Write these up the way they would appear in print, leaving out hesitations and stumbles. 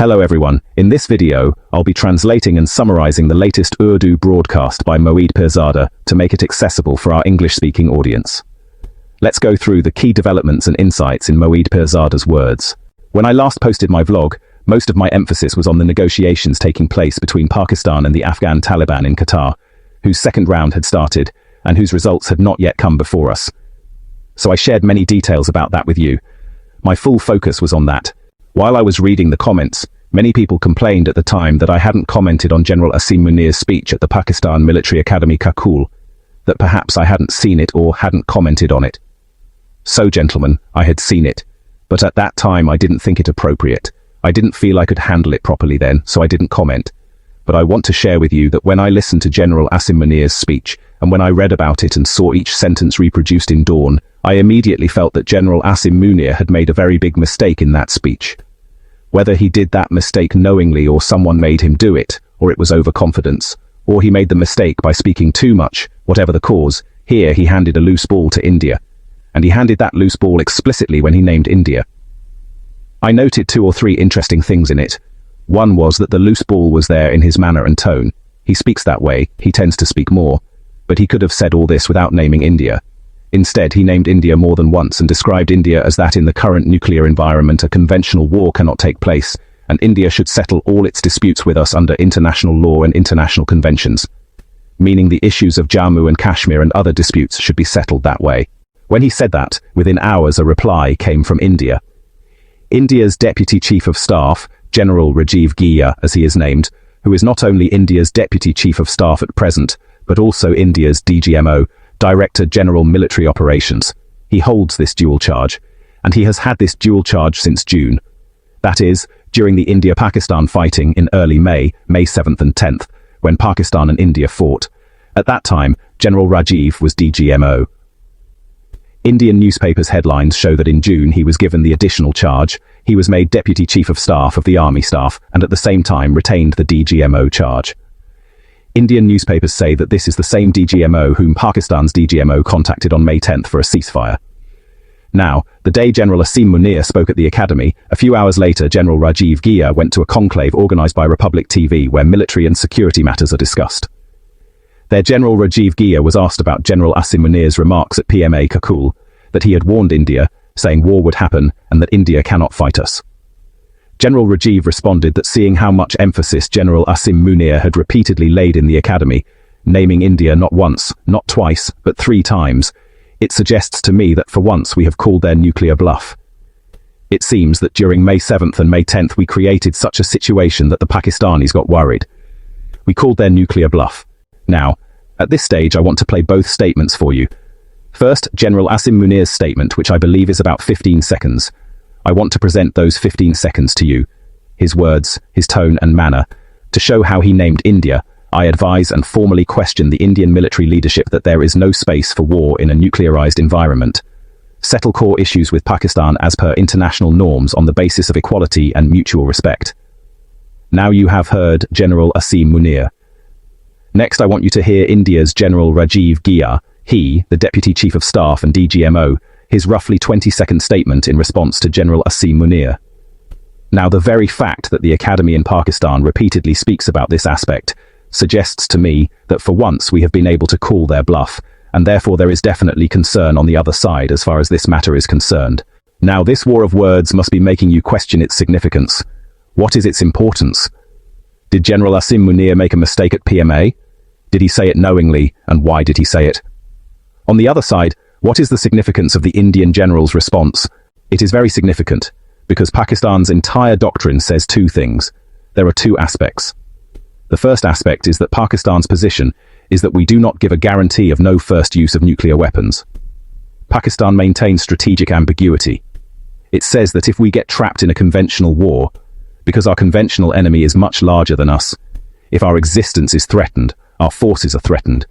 Hello everyone, in this video, I'll be translating and summarizing the latest Urdu broadcast by Moeed Pirzada to make it accessible for our English-speaking audience. Let's go through the key developments and insights in Moeed Pirzada's words. When I last posted my vlog, most of my emphasis was on the negotiations taking place between Pakistan and the Afghan Taliban in Qatar, whose second round had started, and whose results had not yet come before us. So I shared many details about that with you. My full focus was on that. While I was reading the comments, many people complained at the time that I hadn't commented on General Asim Munir's speech at the Pakistan Military Academy Kakul, that perhaps I hadn't seen it or hadn't commented on it. So, gentlemen, I had seen it, but at that time I didn't think it appropriate. I didn't feel I could handle it properly then, so I didn't comment. But I want to share with you that when I listened to General Asim Munir's speech, and when I read about it and saw each sentence reproduced in Dawn, I immediately felt that General Asim Munir had made a very big mistake in that speech. Whether he did that mistake knowingly or someone made him do it, or it was overconfidence, or he made the mistake by speaking too much, whatever the cause, here he handed a loose ball to India. And he handed that loose ball explicitly when he named India. I noted 2 or 3 interesting things in it. One was that the loose ball was there in his manner and tone. He speaks that way, he tends to speak more. But he could have said all this without naming India. Instead, he named India more than once and described India as that in the current nuclear environment a conventional war cannot take place, and India should settle all its disputes with us under international law and international conventions. Meaning the issues of Jammu and Kashmir and other disputes should be settled that way. When he said that, within hours a reply came from India. India's Deputy Chief of Staff, General Rajiv Gill, as he is named, who is not only India's Deputy Chief of Staff at present, but also India's DGMO, Director General Military Operations. He holds this dual charge, and he has had this dual charge since June. That is, during the India-Pakistan fighting in early May 7th and 10th, when Pakistan and India fought. At that time, General Rajiv was DGMO. Indian newspapers' headlines show that in June he was given the additional charge. He was made Deputy Chief of Staff of the Army Staff, and at the same time retained the DGMO charge. Indian newspapers say that this is the same DGMO whom Pakistan's DGMO contacted on May 10th for a ceasefire. Now, the day General Asim Munir spoke at the academy, a few hours later General Rajiv Gill went to a conclave organized by Republic TV where military and security matters are discussed. There General Rajiv Gill was asked about General Asim Munir's remarks at PMA Kakul, that he had warned India, saying war would happen and that India cannot fight us. General Rajiv responded that seeing how much emphasis General Asim Munir had repeatedly laid in the academy, naming India not once, not twice, but 3 times, it suggests to me that for once we have called their nuclear bluff. It seems that during May 7th and May 10th we created such a situation that the Pakistanis got worried. We called their nuclear bluff. Now, at this stage I want to play both statements for you. First, General Asim Munir's statement, which I believe is about 15 seconds. I want to present those 15 seconds to you, his words, his tone and manner. To show how he named India, I advise and formally question the Indian military leadership that there is no space for war in a nuclearized environment. Settle core issues with Pakistan as per international norms on the basis of equality and mutual respect. Now you have heard General Asim Munir. Next I want you to hear India's General Rajiv Gill, he, the Deputy Chief of Staff and DGMO, his roughly 20-second statement in response to General Asim Munir. Now the very fact that the Academy in Pakistan repeatedly speaks about this aspect suggests to me that for once we have been able to call their bluff, and therefore there is definitely concern on the other side as far as this matter is concerned. Now this war of words must be making you question its significance. What is its importance? Did General Asim Munir make a mistake at PMA? Did he say it knowingly, and why did he say it? On the other side, what is the significance of the Indian general's response? It is very significant, because Pakistan's entire doctrine says 2 things. There are 2 aspects. The first aspect is that Pakistan's position is that we do not give a guarantee of no first use of nuclear weapons. Pakistan maintains strategic ambiguity. It says that if we get trapped in a conventional war, because our conventional enemy is much larger than us, if our existence is threatened, our forces are threatened,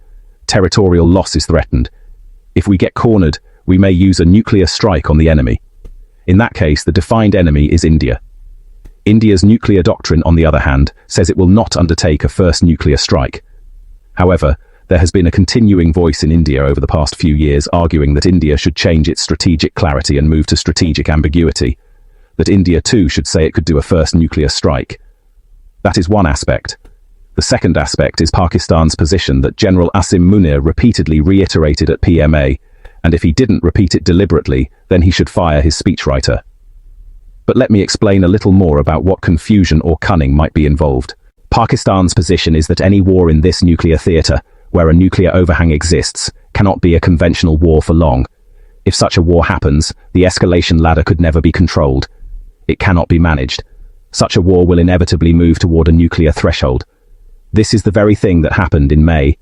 territorial loss is threatened, if we get cornered, we may use a nuclear strike on the enemy. In that case, the defined enemy is India. India's nuclear doctrine, on the other hand, says it will not undertake a first nuclear strike. However, there has been a continuing voice in India over the past few years arguing that India should change its strategic clarity and move to strategic ambiguity. that India too should say it could do a first nuclear strike. That is one aspect. The second aspect is Pakistan's position that General Asim Munir repeatedly reiterated at PMA, and if he didn't repeat it deliberately, then he should fire his speechwriter. But let me explain a little more about what confusion or cunning might be involved. Pakistan's position is that any war in this nuclear theatre, where a nuclear overhang exists, cannot be a conventional war for long. If such a war happens, the escalation ladder could never be controlled. It cannot be managed. Such a war will inevitably move toward a nuclear threshold. This is the very thing that happened in May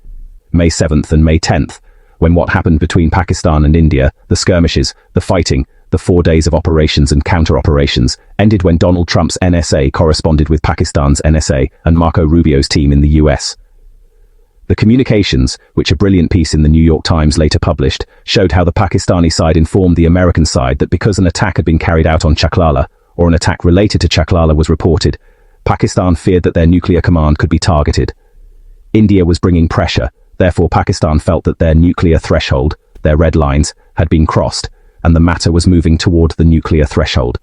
7th and May 10th, when what happened between Pakistan and India, the skirmishes, the fighting, the 4 days of operations and counter-operations, ended when Donald Trump's NSA corresponded with Pakistan's NSA and Marco Rubio's team in the US. The communications, which a brilliant piece in the New York Times later published, showed how the Pakistani side informed the American side that because an attack had been carried out on Chaklala, or an attack related to Chaklala was reported, Pakistan feared that their nuclear command could be targeted. India was bringing pressure, therefore Pakistan felt that their nuclear threshold, their red lines, had been crossed, and the matter was moving toward the nuclear threshold.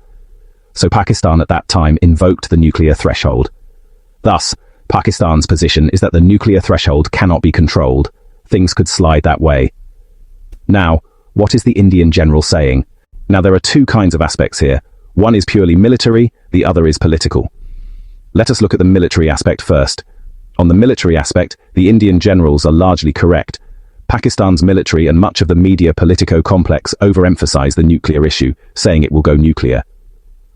So Pakistan at that time invoked the nuclear threshold. Thus, Pakistan's position is that the nuclear threshold cannot be controlled. Things could slide that way. Now, what is the Indian general saying? Now, there are two kinds of aspects here. One is purely military, the other is political. Let us look at the military aspect first. On the military aspect, the Indian generals are largely correct. Pakistan's military and much of the media politico complex overemphasize the nuclear issue, saying it will go nuclear.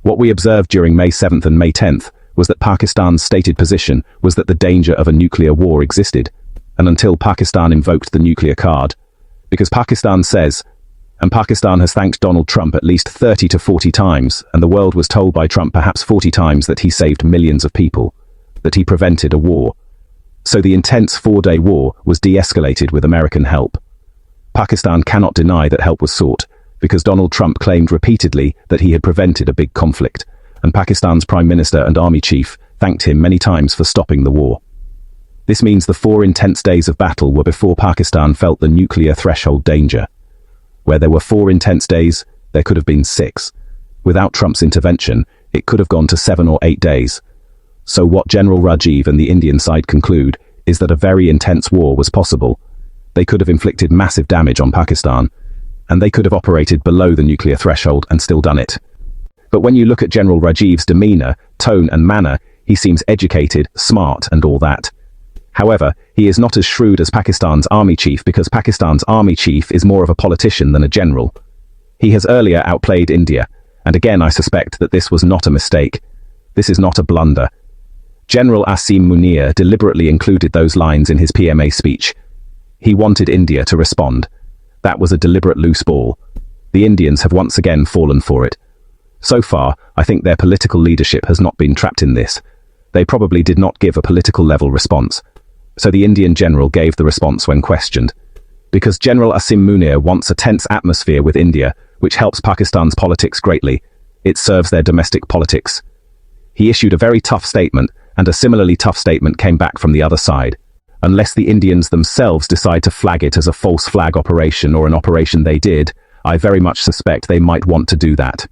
What we observed during May 7th and May 10th was that Pakistan's stated position was that the danger of a nuclear war existed, and until Pakistan invoked the nuclear card, because Pakistan says, and Pakistan has thanked Donald Trump at least 30 to 40 times, and the world was told by Trump perhaps 40 times that he saved millions of people, that he prevented a war. So the intense 4-day war was de-escalated with American help. Pakistan cannot deny that help was sought, because Donald Trump claimed repeatedly that he had prevented a big conflict, and Pakistan's Prime Minister and Army Chief thanked him many times for stopping the war. This means the 4 intense days of battle were before Pakistan felt the nuclear threshold danger. Where there were 4 intense days, there could have been 6. Without Trump's intervention, it could have gone to 7 or 8 days. So what General Rajiv and the Indian side conclude is that a very intense war was possible. They could have inflicted massive damage on Pakistan, and they could have operated below the nuclear threshold and still done it. But when you look at General Rajiv's demeanor, tone and manner, he seems educated, smart and all that. However, he is not as shrewd as Pakistan's army chief because Pakistan's army chief is more of a politician than a general. He has earlier outplayed India, and again I suspect that this was not a mistake. This is not a blunder. General Asim Munir deliberately included those lines in his PMA speech. He wanted India to respond. That was a deliberate loose ball. The Indians have once again fallen for it. So far, I think their political leadership has not been trapped in this. They probably did not give a political level response. So the Indian general gave the response when questioned. Because General Asim Munir wants a tense atmosphere with India, which helps Pakistan's politics greatly. It serves their domestic politics. He issued a very tough statement, and a similarly tough statement came back from the other side. Unless the Indians themselves decide to flag it as a false flag operation or an operation they did, I very much suspect they might want to do that.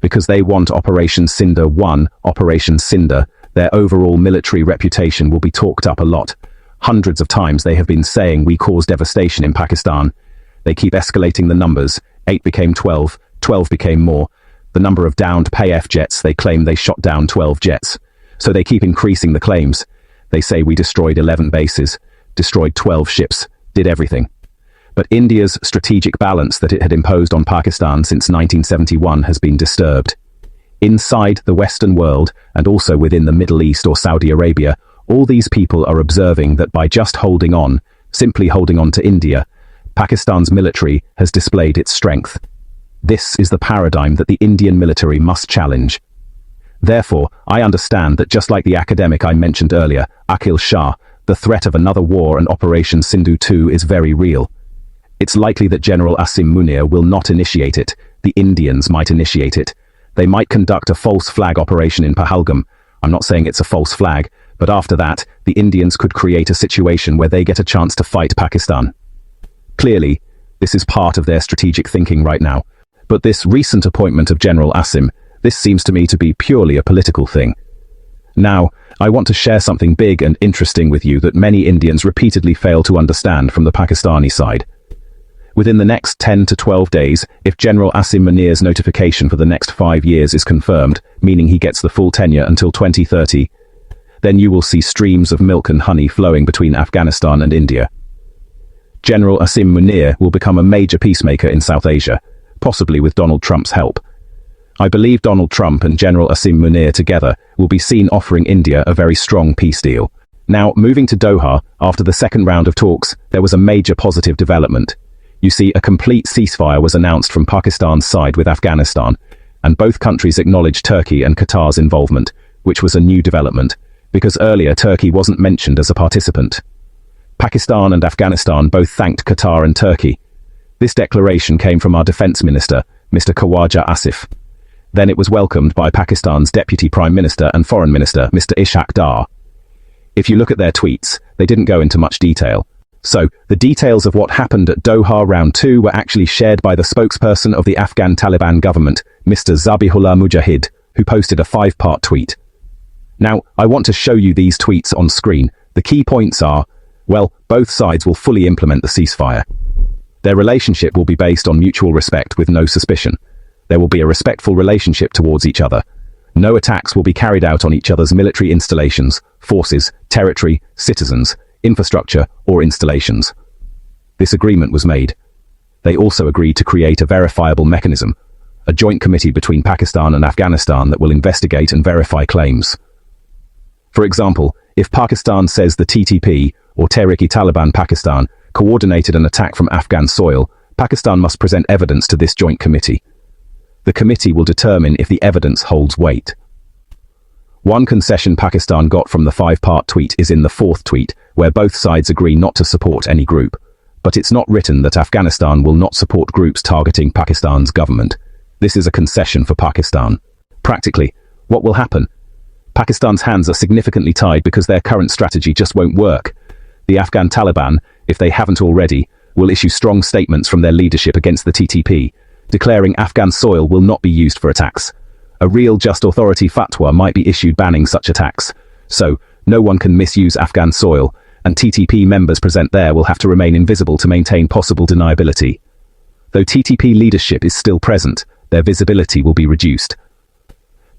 Because they want Operation Cinder 1, Operation Cinder, their overall military reputation will be talked up a lot. Hundreds of times they have been saying we caused devastation in Pakistan. They keep escalating the numbers. 8 became 12, 12 became more. The number of downed PAF jets, they claim they shot down 12 jets. So they keep increasing the claims. They say we destroyed 11 bases, destroyed 12 ships, did everything. But India's strategic balance that it had imposed on Pakistan since 1971 has been disturbed. Inside the Western world, and also within the Middle East or Saudi Arabia, all these people are observing that by just holding on, simply holding on to India, Pakistan's military has displayed its strength. This is the paradigm that the Indian military must challenge. Therefore, I understand that just like the academic I mentioned earlier, Aqil Shah, the threat of another war and Operation Sindhu 2 is very real. It's likely that General Asim Munir will not initiate it. The Indians might initiate it. They might conduct a false flag operation in Pahalgam. I'm not saying it's a false flag, but after that, the Indians could create a situation where they get a chance to fight Pakistan. Clearly, this is part of their strategic thinking right now. But this recent appointment of General Asim, This seems to me to be purely a political thing. Now, I want to share something big and interesting with you that many Indians repeatedly fail to understand from the Pakistani side. Within the next 10 to 12 days, if General Asim Munir's notification for the next 5 years is confirmed, meaning he gets the full tenure until 2030, then you will see streams of milk and honey flowing between Afghanistan and India. General Asim Munir will become a major peacemaker in South Asia, possibly with Donald Trump's help. I believe Donald Trump and General Asim Munir together will be seen offering India a very strong peace deal. Now, moving to Doha, after the second round of talks, there was a major positive development. You see, a complete ceasefire was announced from Pakistan's side with Afghanistan, and both countries acknowledged Turkey and Qatar's involvement, which was a new development, because earlier Turkey wasn't mentioned as a participant. Pakistan and Afghanistan both thanked Qatar and Turkey. This declaration came from our Defence Minister, Mr. Khawaja Asif. Then it was welcomed by Pakistan's Deputy Prime Minister and Foreign Minister, Mr. Ishaq Dar. If you look at their tweets, they didn't go into much detail. So, the details of what happened at Doha Round 2 were actually shared by the spokesperson of the Afghan Taliban government, Mr. Zabihullah Mujahid, who posted a 5-part tweet. Now, I want to show you these tweets on screen. The key points are, well, both sides will fully implement the ceasefire. Their relationship will be based on mutual respect with no suspicion. There will be a respectful relationship towards each other. No attacks will be carried out on each other's military installations, forces, territory, citizens, infrastructure, or installations. This agreement was made. They also agreed to create a verifiable mechanism, a joint committee between Pakistan and Afghanistan that will investigate and verify claims. For example, if Pakistan says the TTP, or Tehrik-e-Taliban Pakistan, coordinated an attack from Afghan soil, Pakistan must present evidence to this joint committee. The committee will determine if the evidence holds weight. One concession Pakistan got from the 5-part tweet is in the 4th tweet, where both sides agree not to support any group. But it's not written that Afghanistan will not support groups targeting Pakistan's government. This is a concession for Pakistan. Practically, what will happen? Pakistan's hands are significantly tied because their current strategy just won't work. The Afghan Taliban, if they haven't already, will issue strong statements from their leadership against the TTP, declaring Afghan soil will not be used for attacks. A real just authority fatwa might be issued banning such attacks. So, no one can misuse Afghan soil, and TTP members present there will have to remain invisible to maintain possible deniability. Though TTP leadership is still present, their visibility will be reduced.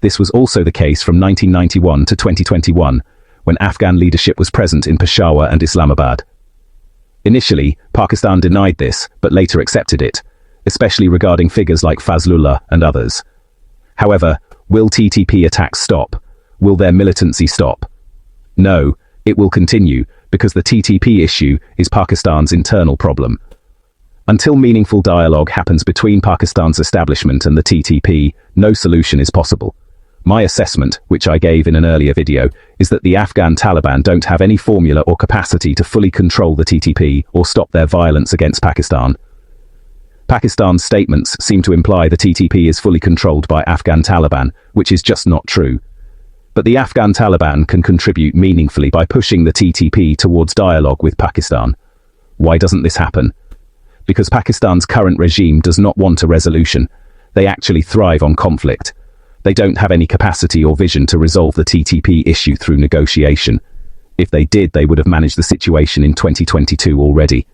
This was also the case from 1991 to 2021, when Afghan leadership was present in Peshawar and Islamabad. Initially, Pakistan denied this, but later accepted it, especially regarding figures like Fazlullah and others. However, will TTP attacks stop? Will their militancy stop? No, it will continue, because the TTP issue is Pakistan's internal problem. Until meaningful dialogue happens between Pakistan's establishment and the TTP, no solution is possible. My assessment, which I gave in an earlier video, is that the Afghan Taliban don't have any formula or capacity to fully control the TTP or stop their violence against Pakistan. Pakistan's statements seem to imply the TTP is fully controlled by Afghan Taliban, which is just not true. But the Afghan Taliban can contribute meaningfully by pushing the TTP towards dialogue with Pakistan. Why doesn't this happen? Because Pakistan's current regime does not want a resolution. They actually thrive on conflict. They don't have any capacity or vision to resolve the TTP issue through negotiation. If they did, they would have managed the situation in 2022 already.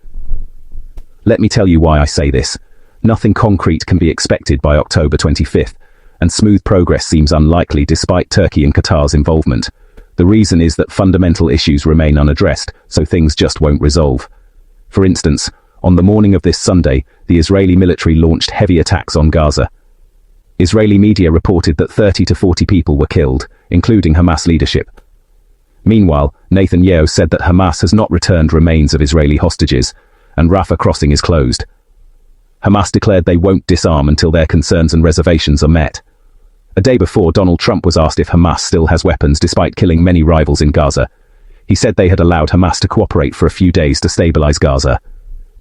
Let me tell you why I say this. Nothing concrete can be expected by October 25th, and smooth progress seems unlikely despite Turkey and Qatar's involvement. The reason is that fundamental issues remain unaddressed, so things just won't resolve. For instance, on the morning of this Sunday, the Israeli military launched heavy attacks on Gaza. Israeli media reported that 30 to 40 people were killed, including Hamas leadership. Meanwhile, Netanyahu said that Hamas has not returned remains of Israeli hostages, and Rafah crossing is closed. Hamas declared they won't disarm until their concerns and reservations are met. A day before, Donald Trump was asked if Hamas still has weapons despite killing many rivals in Gaza. He said they had allowed Hamas to cooperate for a few days to stabilize Gaza.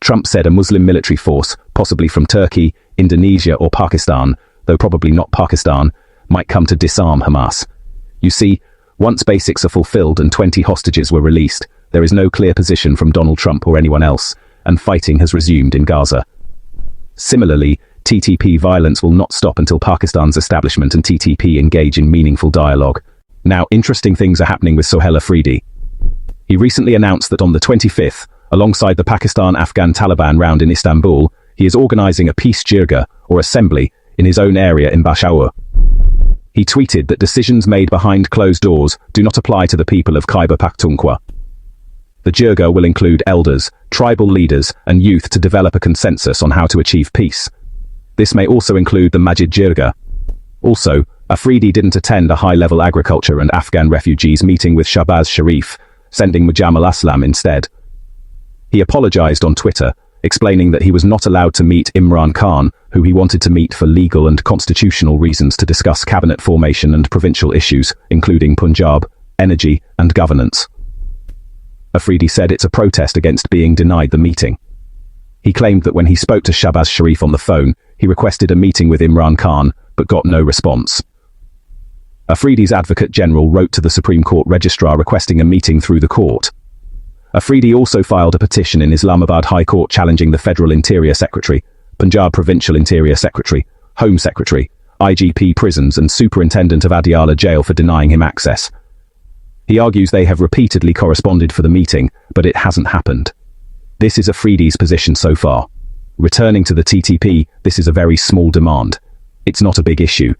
Trump said a Muslim military force, possibly from Turkey, Indonesia or Pakistan, though probably not Pakistan, might come to disarm Hamas. You see, once basics are fulfilled and 20 hostages were released, there is no clear position from Donald Trump or anyone else, and fighting has resumed in Gaza. Similarly, TTP violence will not stop until Pakistan's establishment and TTP engage in meaningful dialogue. Now, interesting things are happening with Sohail Afridi. He recently announced that on the 25th, alongside the Pakistan-Afghan Taliban round in Istanbul, he is organizing a peace jirga, or assembly, in his own area in Peshawar. He tweeted that decisions made behind closed doors do not apply to the people of Khyber Pakhtunkhwa. The jirga will include elders, tribal leaders, and youth to develop a consensus on how to achieve peace. This may also include the Majid Jirga. Also, Afridi didn't attend a high-level agriculture and Afghan refugees meeting with Shahbaz Sharif, sending Mujamil Aslam instead. He apologized on Twitter, explaining that he was not allowed to meet Imran Khan, who he wanted to meet for legal and constitutional reasons to discuss cabinet formation and provincial issues, including Punjab, energy, and governance. Afridi said it's a protest against being denied the meeting. He claimed that when he spoke to Shahbaz Sharif on the phone, he requested a meeting with Imran Khan, but got no response. Afridi's Advocate General wrote to the Supreme Court Registrar requesting a meeting through the court. Afridi also filed a petition in Islamabad High Court challenging the Federal Interior Secretary, Punjab Provincial Interior Secretary, Home Secretary, IGP Prisons and Superintendent of Adiala Jail for denying him access. He argues they have repeatedly corresponded for the meeting, but it hasn't happened. This is Afridi's position so far. Returning to the TTP, this is a very small demand. It's not a big issue.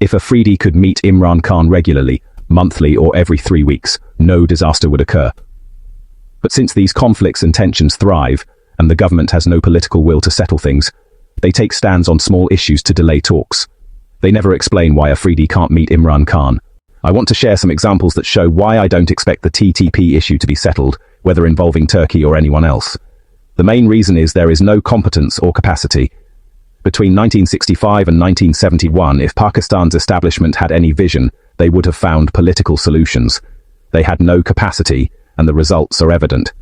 If Afridi could meet Imran Khan regularly, monthly or every 3 weeks, no disaster would occur. But since these conflicts and tensions thrive, and the government has no political will to settle things, they take stands on small issues to delay talks. They never explain why Afridi can't meet Imran Khan. I want to share some examples that show why I don't expect the TTP issue to be settled, whether involving Turkey or anyone else. The main reason is there is no competence or capacity. Between 1965 and 1971, if Pakistan's establishment had any vision, they would have found political solutions. They had no capacity, and the results are evident.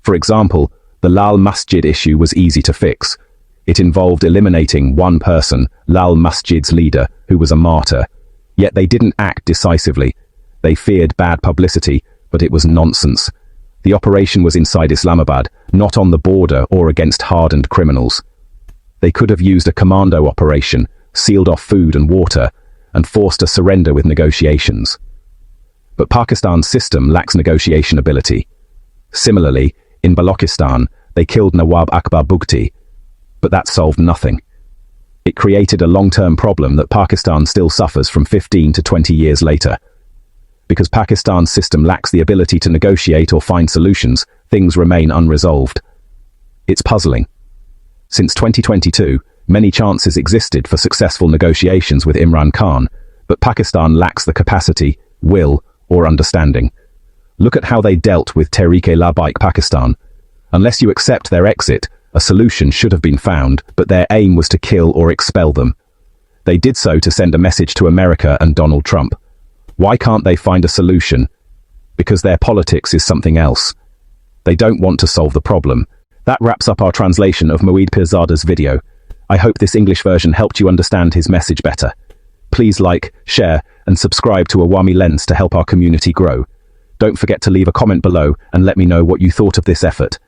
For example, the Lal Masjid issue was easy to fix. It involved eliminating one person, Lal Masjid's leader, who was a martyr. Yet they didn't act decisively. They feared bad publicity, but it was nonsense. The operation was inside Islamabad, not on the border or against hardened criminals. They could have used a commando operation, sealed off food and water, and forced a surrender with negotiations. But Pakistan's system lacks negotiation ability. Similarly, in Balochistan, they killed Nawab Akbar Bugti, but that solved nothing. It created a long-term problem that Pakistan still suffers from 15 to 20 years later. Because Pakistan's system lacks the ability to negotiate or find solutions, things remain unresolved. It's puzzling. Since 2022, many chances existed for successful negotiations with Imran Khan, but Pakistan lacks the capacity, will, or understanding. Look at how they dealt with Tehreek-e-Labbaik Pakistan. Unless you accept their exit, a solution should have been found, but their aim was to kill or expel them. They did so to send a message to America and Donald Trump. Why can't they find a solution? Because their politics is something else. They don't want to solve the problem. That wraps up our translation of Moeed Pirzada's video. I hope this English version helped you understand his message better. Please like, share, and subscribe to Awami Lens to help our community grow. Don't forget to leave a comment below and let me know what you thought of this effort.